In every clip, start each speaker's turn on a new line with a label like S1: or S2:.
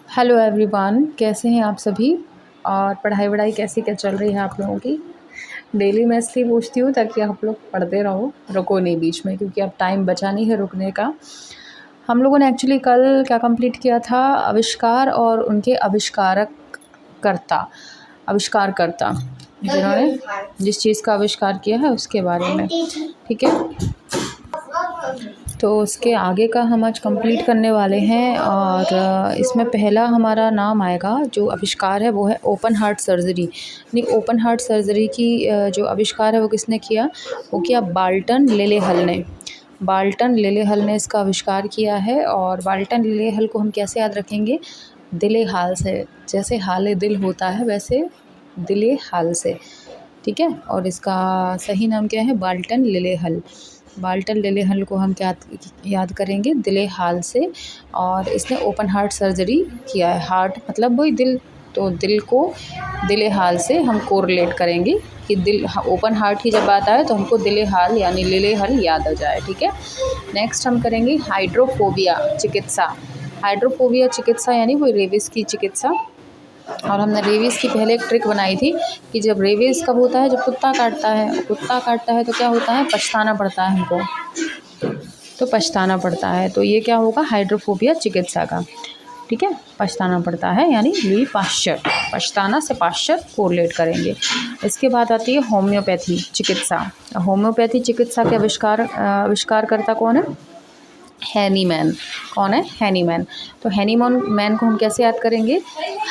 S1: Hello everyone, कैसे हैं आप सभी। और पढ़ाई वढ़ाई कैसी क्या चल रही है आप लोगों की। डेली मैं इसलिए पूछती हूँ ताकि आप लोग पढ़ते रहो, रुको नहीं बीच में, क्योंकि अब टाइम बचा नहीं है रुकने का। हम लोगों ने एक्चुअली कल क्या कंप्लीट किया था, आविष्कार और उनके आविष्कारकर्ता जिन्होंने जिस चीज़ का आविष्कार किया है उसके बारे में। ठीक है, तो उसके आगे का हम आज कंप्लीट करने वाले हैं। और इसमें पहला हमारा नाम आएगा, जो आविष्कार है वो है ओपन हार्ट सर्जरी। यानी ओपन हार्ट सर्जरी की जो आविष्कार है वो किसने किया, वो किया बाल्टन लेलेहल ने। बाल्टन लेलेहल ने इसका आविष्कार किया है। और बाल्टन लेलेहल को हम कैसे याद रखेंगे, दिले हाल से, जैसे हाले दिल होता है वैसे दिले हाल से। ठीक है, और इसका सही नाम क्या है, बाल्टन लेलेहल। बाल्टन लेलेहल को हम क्या याद करेंगे, दिले हाल से। और इसने ओपन हार्ट सर्जरी किया है। हार्ट मतलब वही दिल, तो दिल को दिले हाल से हम कोरिलेट करेंगे कि दिल ओपन हार्ट की जब बात आए तो हमको दिले हाल यानी लेलेहल याद आ जाए। ठीक है, नेक्स्ट हम करेंगे हाइड्रोफोबिया चिकित्सा। हाइड्रोफोबिया चिकित्सा यानी वो रेबीज़ की चिकित्सा। और हमने रेबीज़ की पहले एक ट्रिक बनाई थी कि जब रेबीज़ कब होता है, जब कुत्ता काटता है। कुत्ता काटता है तो क्या होता है, पछताना पड़ता है हमको, तो पछताना पड़ता है। तो ये क्या होगा, हाइड्रोफोबिया चिकित्सा का। ठीक है, पछताना पड़ता है यानी लुई पाश्चर, पछताना से पाश्चर कोरिलेट करेंगे। इसके बाद आती है होम्योपैथी चिकित्सा। होम्योपैथी चिकित्सा के आविष्कारकर्ता कौन है, हैनीमैन। कौन है, हैनीमैन। तो हैनीमैन मैन को हम कैसे याद करेंगे,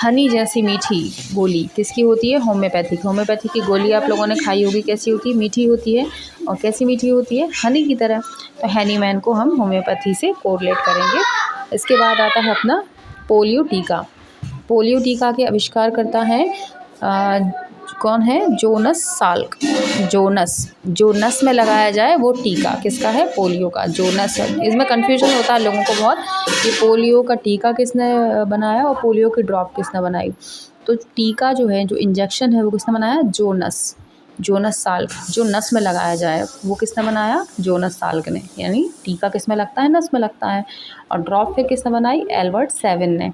S1: हनी जैसी मीठी गोली किसकी होती है, होम्योपैथिक। होम्योपैथी की गोली आप लोगों ने खाई होगी, कैसी होती है, मीठी होती है। और कैसी मीठी होती है, हनी की तरह। तो हैनीमैन को हम होम्योपैथी से कोरिलेट करेंगे। इसके बाद आता है अपना पोलियो टीका। पोलियो टीका के आविष्कारकर्ता हैं कौन है, जोनस साल्क। जोनस, जो नस में लगाया जाए वो टीका किसका है, पोलियो का। जोनस है, इसमें कन्फ्यूजन होता है लोगों को बहुत कि पोलियो का टीका किसने बनाया और पोलियो की ड्रॉप किसने बनाई। तो टीका जो है, जो इंजेक्शन है वो किसने बनाया, जोनस। जोनस साल्क, जो नस में लगाया जाए वो किसने बनाया, जोनस साल्क ने। यानी टीका किस में लगता है, नस में लगता है। और ड्रॉप फिर किसने बनाई, एल्बर्ट सेविन ने।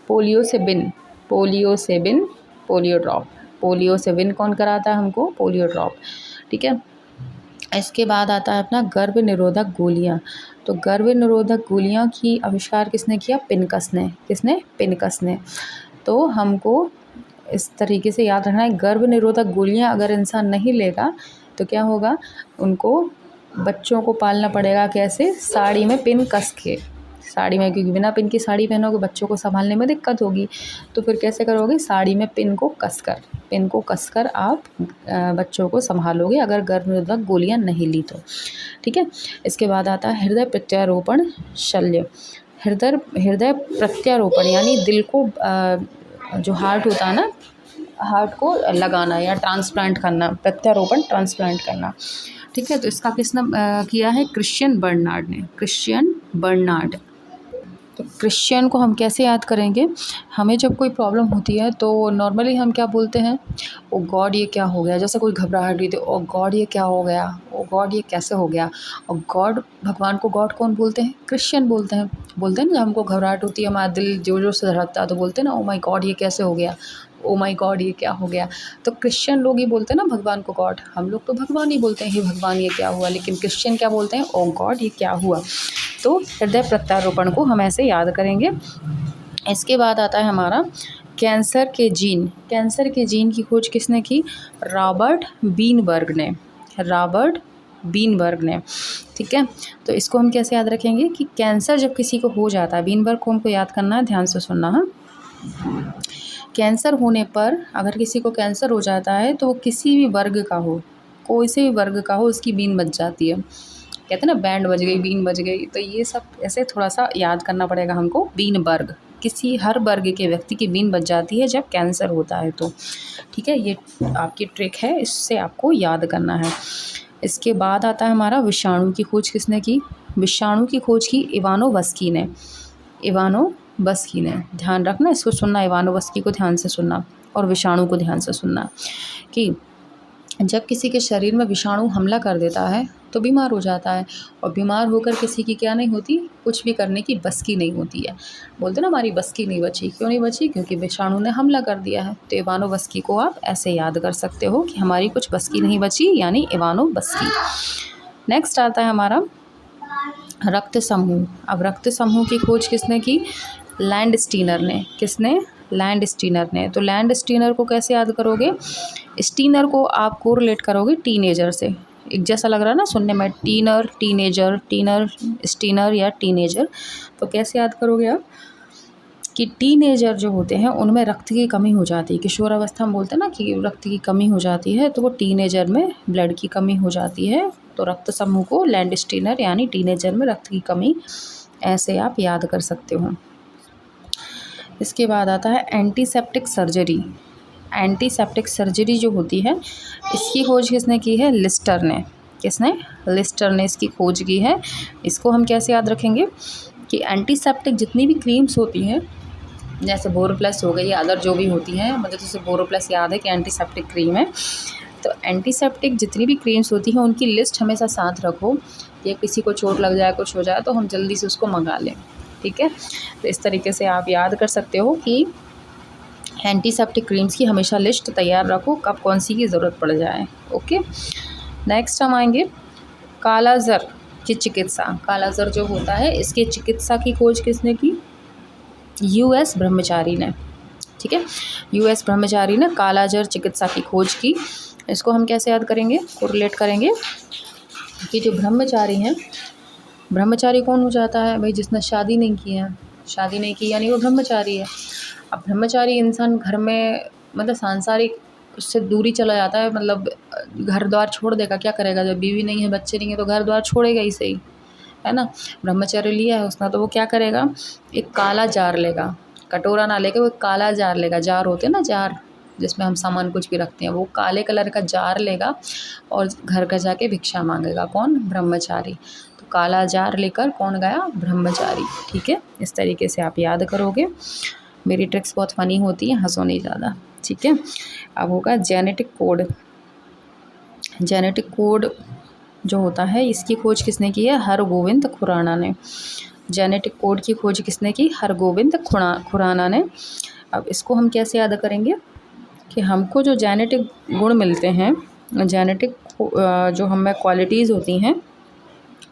S1: पोलियो से बिन, पोलियो से बिन पोलियो ड्रॉप। पोलियो से विन कौन कराता है हमको, पोलियो ड्रॉप। ठीक है, इसके बाद आता है अपना गर्भ निरोधक गोलियाँ। तो गर्भ निरोधक गोलियाँ की आविष्कार किसने किया, पिनकस ने। किसने, पिनकस ने। तो हमको इस तरीके से याद रखना है, गर्भ निरोधक गोलियाँ अगर इंसान नहीं लेगा तो क्या होगा, उनको बच्चों को पालना पड़ेगा कैसे, साड़ी में पिन कस के। साड़ी में, क्योंकि बिना पिन की साड़ी पहनोगे बच्चों को संभालने में दिक्कत होगी। तो फिर कैसे करोगे, साड़ी में पिन को कसकर आप बच्चों को संभालोगे अगर गर्भनिरोधक गोलियां नहीं ली तो। ठीक है, इसके बाद आता है हृदय प्रत्यारोपण शल्य। हृदय प्रत्यारोपण यानी दिल को जो हार्ट होता है ना, हार्ट को लगाना या ट्रांसप्लांट करना, प्रत्यारोपण ट्रांसप्लांट करना। ठीक है, तो इसका किसने किया है, क्रिश्चियन बर्नार्ड ने। Christian Bernard. तो क्रिश्चियन को हम कैसे याद करेंगे, हमें जब कोई प्रॉब्लम होती है तो नॉर्मली हम क्या बोलते हैं, ओ गॉड ये क्या हो गया। जैसे कोई घबराहट हुई तो ओ गॉड ये क्या हो गया, ओ गॉड ये कैसे हो गया। और गॉड, भगवान को गॉड कौन बोलते हैं, क्रिश्चियन बोलते हैं। बोलते हैं ना, जब हमको घबराहट होती है, हमारा दिल जोर जोर से धड़कता है तो बोलते हैं ना, ओ माई गॉड ये कैसे हो गया, ओ माई गॉड ये क्या हो गया। तो क्रिश्चियन लोग ही बोलते हैं ना भगवान को गॉड। हम लोग तो भगवान ही बोलते हैं, हे भगवान ये क्या हुआ। लेकिन क्रिश्चियन क्या बोलते हैं, ओ गॉड ये क्या हुआ। तो हृदय प्रत्यारोपण को हम ऐसे याद करेंगे। इसके बाद आता है हमारा कैंसर के जीन। कैंसर के जीन की खोज किसने की, रॉबर्ट बीनबर्ग ने। रॉबर्ट बीनबर्ग ने। ठीक है, तो इसको हम कैसे याद रखेंगे कि कैंसर जब किसी को हो जाता है, बीनबर्ग को हमको याद करना है, ध्यान से सुनना। हाँ, कैंसर होने पर, अगर किसी को कैंसर हो जाता है तो वो किसी भी वर्ग का हो, कोई से भी वर्ग का हो, उसकी बीन बज जाती है। कहते हैं ना, बैंड बज गई, बीन बज गई। तो ये सब ऐसे थोड़ा सा याद करना पड़ेगा हमको। बीनबर्ग, किसी हर वर्ग के व्यक्ति की बीन बज जाती है जब कैंसर होता है तो। ठीक है, ये आपकी ट्रिक है, इससे आपको याद करना है। इसके बाद आता है हमारा विषाणु की खोज किसने की, विषाणु की खोज की इवानोवस्की ने। इवानोवस्की ने, ध्यान रखना, इसको सुनना, इवानोवस्की को ध्यान से सुनना और विषाणु को ध्यान से सुनना कि जब किसी के शरीर में विषाणु हमला कर देता है तो बीमार हो जाता है, और बीमार होकर किसी की क्या नहीं होती, कुछ भी करने की बस की नहीं होती है। बोलते ना हमारी बस की नहीं बची, क्यों नहीं बची, क्योंकि विषाणु ने हमला कर दिया है। तो इवानो बस्की को आप ऐसे याद कर सकते हो कि हमारी कुछ बस की नहीं बची, यानी इवानो बस्की। नेक्स्ट आता है हमारा रक्त समूह। अब रक्त समूह की खोज किसने की, लैंडस्टीनर ने। किसने, लैंडस्टीनर ने। तो लैंडस्टीनर को कैसे याद करोगे, स्टीनर को आप कोरिलेट करोगे टीनेजर से। एक जैसा लग रहा है ना सुनने में, टीनर, टीनेजर, टीनर, स्टीनर या टीनेजर। तो कैसे याद करोगे आप कि टीनेजर जो होते हैं उनमें रक्त की कमी हो जाती है। किशोरावस्था में बोलते हैं ना कि रक्त की कमी हो जाती है, तो वो टीनेजर में ब्लड की कमी हो जाती है। तो रक्त समूह को लैंडस्टीनर यानी टीनेजर में रक्त की कमी, ऐसे आप याद कर सकते हो। इसके बाद आता है एंटीसेप्टिक सर्जरी। एंटीसेप्टिक सर्जरी जो होती है, इसकी खोज किसने की है, लिस्टर ने। किसने, लिस्टर ने इसकी खोज की है। इसको हम कैसे याद रखेंगे कि एंटीसेप्टिक जितनी भी क्रीम्स होती हैं, जैसे बोरोप्लस हो गई या अदर जो भी होती हैं, मुझे तो सिर्फ बोरोप्लस याद है कि एंटीसेप्टिक क्रीम है। तो एंटीसेप्टिक जितनी भी क्रीम्स होती हैं उनकी लिस्ट हमेशा साथ रखो, या किसी को चोट लग जाए, कुछ हो जाए तो हम जल्दी से उसको मंगा लें। ठीक है, तो इस तरीके से आप याद कर सकते हो कि एंटीसेप्टिक क्रीम्स की हमेशा लिस्ट तैयार रखो, कब कौन सी की ज़रूरत पड़ जाए। ओके, नेक्स्ट हम आएंगे कालाज़र की चिकित्सा। कालाज़र जो होता है, इसकी चिकित्सा की खोज किसने की, यूएस ब्रह्मचारी ने। ठीक है, यूएस ब्रह्मचारी ने कालाज़र चिकित्सा की खोज की। इसको हम कैसे याद करेंगे, कोरिलेट करेंगे कि जो ब्रह्मचारी हैं, ब्रह्मचारी कौन हो जाता है भाई, जिसने शादी नहीं की है। शादी नहीं की यानी वो ब्रह्मचारी है। अब ब्रह्मचारी इंसान घर में मतलब सांसारिक उससे दूरी चला जाता है, मतलब घर द्वार छोड़ देगा, क्या करेगा, जब बीवी नहीं है, बच्चे नहीं है, तो घर द्वार छोड़ेगा ही सही, है ना। ब्रह्मचर्य लिया है उसने, तो वो क्या करेगा, एक काला जार लेगा, कटोरा ना लेके वो एक काला जार लेगा। जार होते हैं ना, जार जिसमें हम सामान कुछ भी रखते हैं, वो काले कलर का जार लेगा और घर घर जाके भिक्षा मांगेगा। कौन, ब्रह्मचारी। तो काला जार लेकर कौन गया, ब्रह्मचारी। ठीक है, इस तरीके से आप याद करोगे। मेरी ट्रिक्स बहुत फ़नी होती है, हंसो नहीं ज़्यादा। ठीक है, अब होगा जेनेटिक कोड। जेनेटिक कोड जो होता है, इसकी खोज किसने की है, हरगोविंद खुराना ने। जेनेटिक कोड की खोज किसने की, हरगोविंद खुराना ने। अब इसको हम कैसे याद करेंगे कि हमको जो जेनेटिक गुण मिलते हैं, जेनेटिक जो हमें क्वालिटीज़ होती हैं,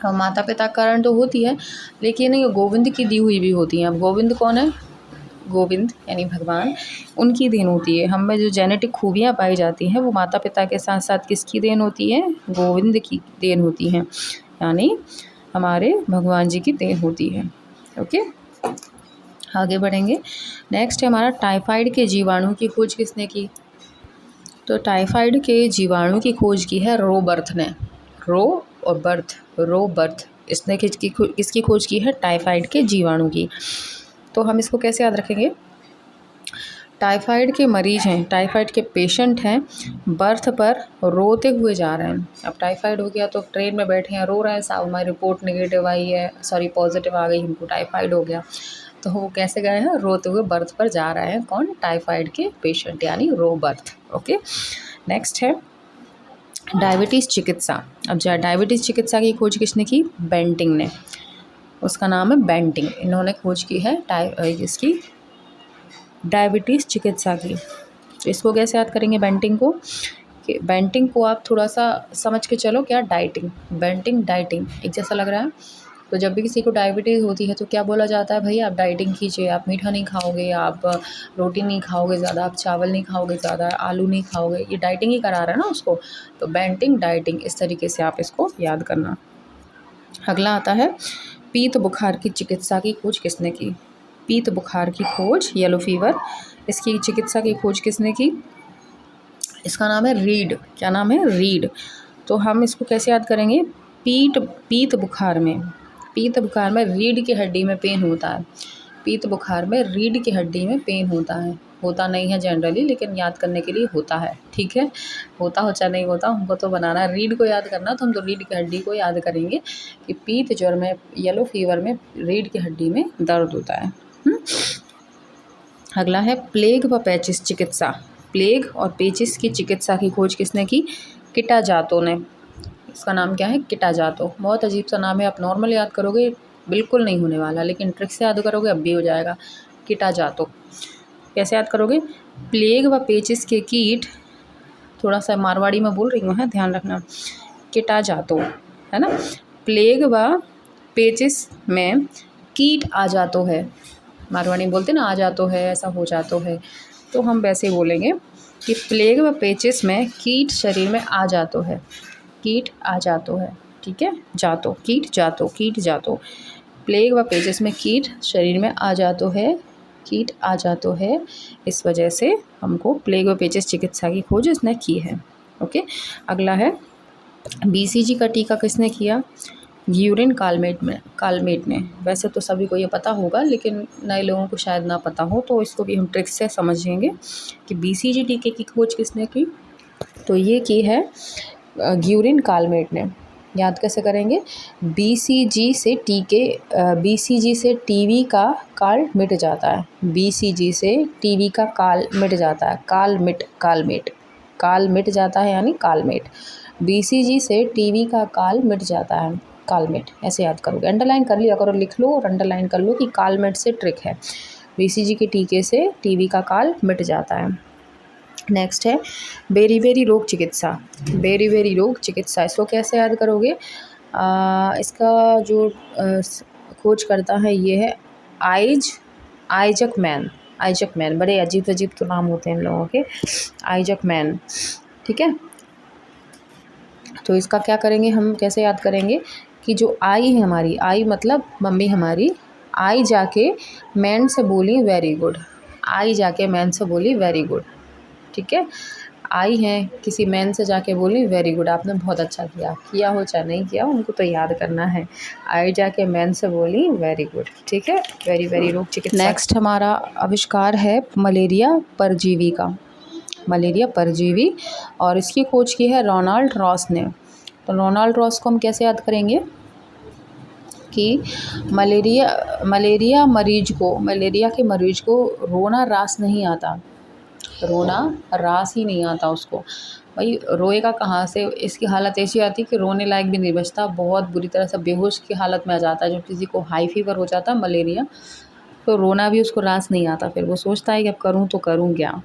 S1: माता पिता कारण तो होती है, लेकिन ये गोविंद की दी हुई भी होती हैं। अब गोविंद कौन है, गोविंद यानी भगवान, उनकी देन होती है। हम में जो जेनेटिक खूबियाँ पाई जाती हैं वो माता पिता के साथ साथ किसकी देन होती है, गोविंद की देन होती हैं, यानी हमारे भगवान जी की देन होती है। ओके, आगे बढ़ेंगे। नेक्स्ट है हमारा टाइफाइड के जीवाणु की खोज किसने की। तो टाइफाइड के जीवाणु की खोज की है रोबर्थ ने। रो और बर्थ, रोबर्थ, इसने किसकी खोज की है, टाइफाइड के जीवाणु की। तो हम इसको कैसे याद रखेंगे, टाइफाइड के मरीज हैं, टाइफाइड के पेशेंट हैं, बर्थ पर रोते हुए जा रहे हैं। अब टाइफाइड हो गया तो ट्रेन में बैठे हैं, रो रहे हैं, साहब हमारी रिपोर्ट नेगेटिव आई है, सॉरी पॉजिटिव आ गई, हमको टाइफाइड हो गया। तो वो कैसे गए हैं, रोते हुए बर्थ पर जा रहे हैं। कौन, टाइफाइड के पेशेंट यानी रो बर्थ। ओके, नेक्स्ट है डायबिटीज़ चिकित्सा। अब डायबिटीज़ चिकित्सा की खोज किसने की, बेंटिंग ने। उसका नाम है बेंटिंग, इन्होंने खोज की है इसकी डायबिटीज़ चिकित्सा की। तो इसको कैसे याद करेंगे बेंटिंग को, कि बेंटिंग को आप थोड़ा सा समझ के चलो, क्या डाइटिंग, बेंटिंग डाइटिंग एक जैसा लग रहा है। तो जब भी किसी को डायबिटीज़ होती है तो क्या बोला जाता है, भाई आप डाइटिंग कीजिए, आप मीठा नहीं खाओगे, आप रोटी नहीं खाओगे ज़्यादा, आप चावल नहीं खाओगे ज़्यादा, आलू नहीं खाओगे, ये डाइटिंग ही करा रहा है ना उसको। तो बेंटिंग डाइटिंग, इस तरीके से आप इसको याद करना। अगला आता है पीत बुखार की चिकित्सा की खोज किसने की। पीत बुखार की खोज, येलो फीवर, इसकी चिकित्सा की खोज किसने की, इसका नाम है रीड। क्या नाम है, रीड। तो हम इसको कैसे याद करेंगे, पीत बुखार में रीढ़ की हड्डी में पेन होता है। पीत बुखार में रीढ़ की हड्डी में पेन होता है, होता नहीं है जनरली, लेकिन याद करने के लिए होता है। ठीक है, होता हो चाहे नहीं होता, हमको तो बनाना है, रीढ़ को याद करना, तो हम तो रीढ़ की हड्डी को याद करेंगे कि पीत ज्वर में, येलो फीवर में रीढ़ की हड्डी में दर्द होता है। अगला है प्लेग व पैचिस चिकित्सा। प्लेग और पेचिस की चिकित्सा की खोज किसने की? किटाजातो ने। इसका नाम क्या है? किटाजातो। बहुत अजीब सा नाम है, आप नॉर्मल याद करोगे बिल्कुल नहीं होने वाला, लेकिन ट्रिक से याद करोगे अब भी हो जाएगा। किटाजातो कैसे याद करोगे? प्लेग व पेचिस के कीट, थोड़ा सा मारवाड़ी में बोल रही हूँ, है ध्यान रखना। किटाजातो है ना, प्लेग व पेचिस में कीट आ जातो है। मारवाड़ी बोलते ना आ जातो है, ऐसा हो जातो है, तो हम वैसे बोलेंगे कि प्लेग व पेचिस में कीट शरीर में आ जातो है। कीट आ जातो है, ठीक है। जातो, कीट जातो, कीट जातो। प्लेग व पेचिस में कीट शरीर में आ जातो है, कीट आ जातो है। इस वजह से हमको प्लेग व पेचिस चिकित्सा की खोज इसने की है। ओके, अगला है बीसीजी का टीका किसने किया? ग्यूरिन कालमेट ने। वैसे तो सभी को ये पता होगा, लेकिन नए लोगों को शायद ना पता हो, तो इसको भी हम ट्रिक से समझेंगे कि बीसीजी टीके की खोज किसने की। तो ये की है ग्यूरिन कालमेट ने। याद कैसे करेंगे? बीसीजी से बीसीजी से टीवी का काल मिट जाता है। बीसीजी से टीवी का काल मिट जाता है। काल मिट जाता है यानी कालमेट। बीसीजी से टीवी का काल मिट जाता है, कालमेट। ऐसे याद करोगे, अंडरलाइन कर लिया करो, लिख लो और अंडरलाइन कर लो कि कालमेट से ट्रिक है। बीसीजी के टीके से टीवी का काल मिट जाता है। नेक्स्ट है बेरी रोग चिकित्सा। बेरी रोग चिकित्सा, इसको कैसे याद करोगे? इसका जो खोज करता है ये है आइजक मैन। बड़े अजीब तो नाम होते हैं इन लोगों के। आइजक मैन, ठीक है। तो इसका क्या करेंगे हम, कैसे याद करेंगे कि जो आई है हमारी, आई मतलब मम्मी हमारी, आई जाके मैन से बोली वेरी गुड। आई जाके मैन से बोली वेरी गुड, ठीक है। आई हैं किसी मैन से जाके बोली वेरी गुड, आपने बहुत अच्छा किया हो चाहे नहीं किया, उनको तो याद करना है। आई जाके मैन से बोली वेरी गुड, ठीक है। वेरी रोग चिकित्सा। नेक्स्ट हमारा आविष्कार है मलेरिया परजीवी का। मलेरिया परजीवी, और इसकी खोज की है रोनाल्ड रॉस ने। तो रोनाल्ड रॉस को हम कैसे याद करेंगे कि मलेरिया के मरीज को रोना रास नहीं आता। रोना रास ही नहीं आता उसको। भाई रोएगा कहाँ से? इसकी हालत ऐसी आती है कि रोने लायक भी नहीं बचता, बहुत बुरी तरह से बेहोश की हालत में आ जाता है। जब किसी को हाई फीवर हो जाता है मलेरिया, तो रोना भी उसको रास नहीं आता। फिर वो सोचता है कि अब करूँ तो करूँ क्या।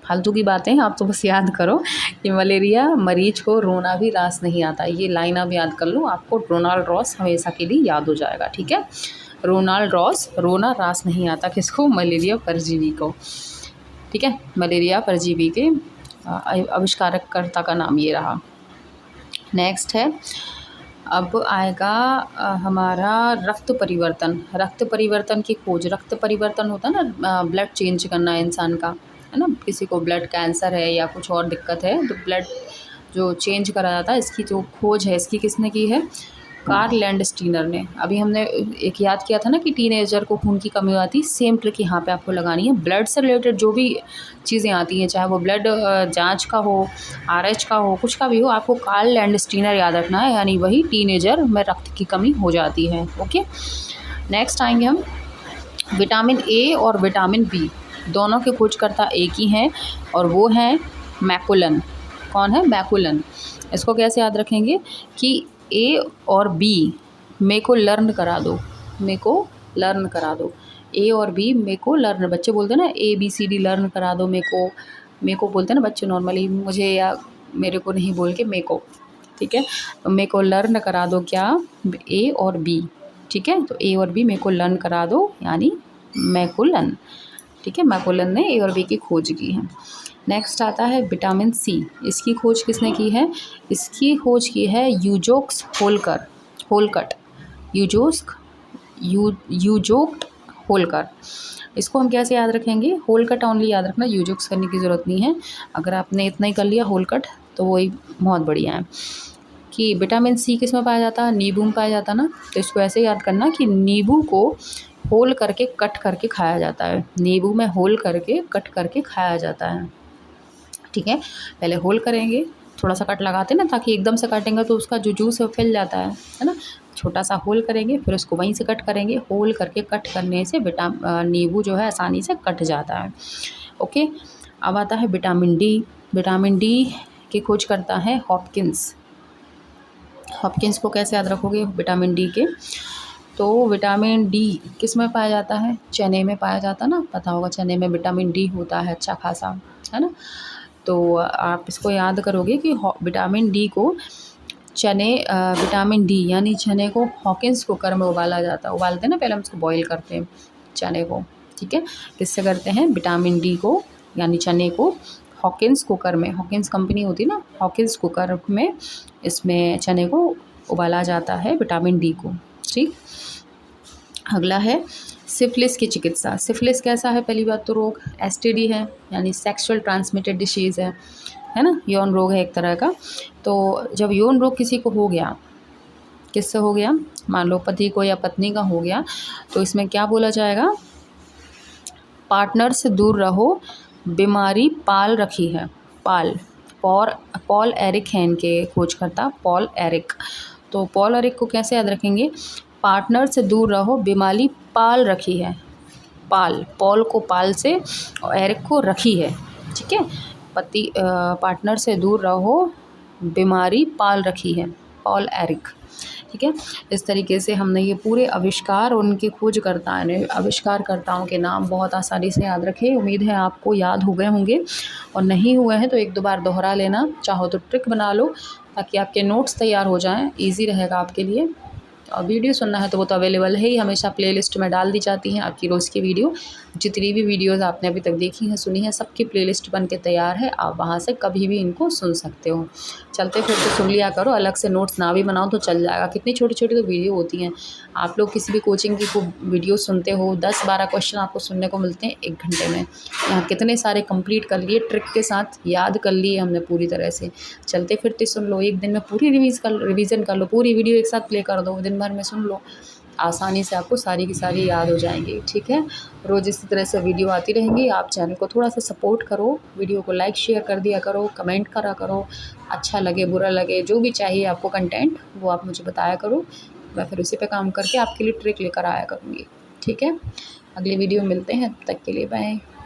S1: फालतू की बातें हैं, आप तो बस याद करो कि मलेरिया मरीज को रोना भी रास नहीं आता। ये लाइन आप याद कर लो, आपको रोनाल्ड रॉस हमेशा के लिए याद हो जाएगा, ठीक है। रोनाल्ड रॉस, रोना रास नहीं आता किसको? मलेरिया परजीवी को, ठीक है। मलेरिया परजीवी के आविष्कारकर्ता का नाम ये रहा। नेक्स्ट है, अब आएगा हमारा रक्त परिवर्तन की खोज। रक्त परिवर्तन होता है ना, ब्लड चेंज करना इंसान का, है ना। किसी को ब्लड कैंसर है या कुछ और दिक्कत है तो ब्लड जो चेंज करा जाता है, इसकी जो खोज है इसकी किसने की है? कार्ल लैंडस्टीनर ने। अभी हमने एक याद किया था ना कि टीनेजर को खून की कमी आती, सेम ट्रिक यहाँ पे आपको लगानी है। ब्लड से रिलेटेड जो भी चीज़ें आती हैं, चाहे वो ब्लड जांच का हो, आरएच का हो, कुछ का भी हो, आपको कार्ल लैंडस्टीनर याद रखना है, यानी वही टीनेजर में रक्त की कमी हो जाती है। ओके, नेक्स्ट आएंगे हम विटामिन ए और विटामिन बी, दोनों के खोजकर्ता एक ही हैं और वो हैं मैकुलन। कौन है? मैकुलन। इसको कैसे याद रखेंगे कि ए और बी मे को लर्न करा दो, ए और बी मे को लर्न। बच्चे बोलते हैं ना ABCD लर्न करा दो मे को बोलते हैं ना बच्चे नॉर्मली, मुझे या मेरे को नहीं बोल के मे को, ठीक है। तो मे को लर्न करा दो क्या? ए और बी, ठीक है। तो ए और बी मे को लर्न करा दो यानी मैकुलन, ठीक है। मैकुलन ने ए और बी की खोज की है। नेक्स्ट आता है विटामिन सी। इसकी खोज किसने की है? इसकी खोज की है यूजोक्स होलकट। यूजोक्ट होलकर। इसको हम कैसे याद रखेंगे? होलकट ओनली याद रखना, यूजोक्स करने की ज़रूरत नहीं है। अगर आपने इतना ही कर लिया होलकट तो वही बहुत बढ़िया है। कि विटामिन सी किस में पाया जाता है? नींबू में पाया जाता ना। तो इसको ऐसे याद करना कि नींबू को होल करके कट करके खाया जाता है। नींबू में होल करके कट करके खाया जाता है, ठीक है। पहले होल करेंगे, थोड़ा सा कट लगाते हैं ना, ताकि एकदम से काटेंगे तो उसका जो जूस है फैल जाता है ना। छोटा सा होल करेंगे, फिर उसको वहीं से कट करेंगे। होल करके कट करने से नींबू जो है आसानी से कट जाता है। ओके, अब आता है विटामिन डी। विटामिन डी की खोज करता है हॉपकिंस। हॉपकिंस को कैसे याद रखोगे विटामिन डी के? तो विटामिन डी किस में पाया जाता है? चने में पाया जाता है ना, पता होगा चने में विटामिन डी होता है अच्छा खासा, है ना। तो आप इसको याद करोगे कि विटामिन डी को विटामिन डी यानी चने को हॉकिंस कुकर में उबाला जाता है। उबालते हैं ना, पहले हम उसको बॉईल करते हैं चने को, ठीक है। किससे करते हैं? विटामिन डी को यानी चने को हॉकिंस कुकर में, हॉकिंस कंपनी होती है ना, हॉकिंस कुकर में इसमें चने को उबाला जाता है विटामिन डी को, ठीक। अगला है सिफिलिस की चिकित्सा। सिफिलिस कैसा है? पहली बात तो रोग एसटीडी है यानी सेक्सुअल ट्रांसमिटेड डिसीज़ है ना, यौन रोग है एक तरह का। तो जब यौन रोग किसी को हो गया, किससे हो गया, मान लो पति को या पत्नी का हो गया, तो इसमें क्या बोला जाएगा? पार्टनर से दूर रहो, बीमारी पाल रखी है। पॉल एरिक है इनके खोजकर्ता, पॉल एरिक। तो पॉल एरिक को कैसे याद रखेंगे? पार्टनर से दूर रहो, बीमारी पाल रखी है। पॉल को पाल से और एरिक को रखी है, ठीक है। पार्टनर से दूर रहो, बीमारी पाल रखी है, पॉल एरिक, ठीक है। इस तरीके से हमने ये पूरे आविष्कार उनके आविष्कारकर्ताओं के नाम बहुत आसानी से याद रखे। उम्मीद है आपको याद हो गए होंगे, और नहीं हुए हैं तो एक दो बार दोहरा लेना। चाहो तो ट्रिक बना लो ताकि आपके नोट्स तैयार हो जाएं, ईजी रहेगा आपके लिए। और वीडियो सुनना है तो वो तो अवेलेबल है ही, हमेशा प्लेलिस्ट में डाल दी जाती हैं आपकी रोज़ की वीडियो। जितनी भी वीडियोज़ आपने अभी तक देखी हैं, सुनी हैं, सबकी प्लेलिस्ट बन के तैयार है, आप वहाँ से कभी भी इनको सुन सकते हो। चलते फिरते सुन लिया करो, अलग से नोट्स ना भी बनाओ तो चल जाएगा। कितनी छोटी छोटी तो वीडियो होती हैं। आप लोग किसी भी कोचिंग की वीडियो सुनते हो, 10-12 क्वेश्चन आपको सुनने को मिलते हैं 1 घंटे में। यहाँ कितने सारे कंप्लीट कर लिए, ट्रिक के साथ याद कर लिए हमने पूरी तरह से। चलते फिरते सुन लो, एक दिन में पूरी रिवीजन कर लो, पूरी वीडियो एक साथ प्ले कर दो, दिन भर में सुन लो, आसानी से आपको सारी की सारी याद हो जाएंगी, ठीक है। रोज़ इसी तरह से वीडियो आती रहेंगी। आप चैनल को थोड़ा सा सपोर्ट करो, वीडियो को लाइक शेयर कर दिया करो, कमेंट करा करो, अच्छा लगे बुरा लगे जो भी चाहिए आपको कंटेंट वो आप मुझे बताया करो, मैं फिर उसी पे काम करके आपके लिए ट्रिक लेकर आया करूँगी, ठीक है। अगली वीडियो में मिलते हैं, तब तक के लिए बाय।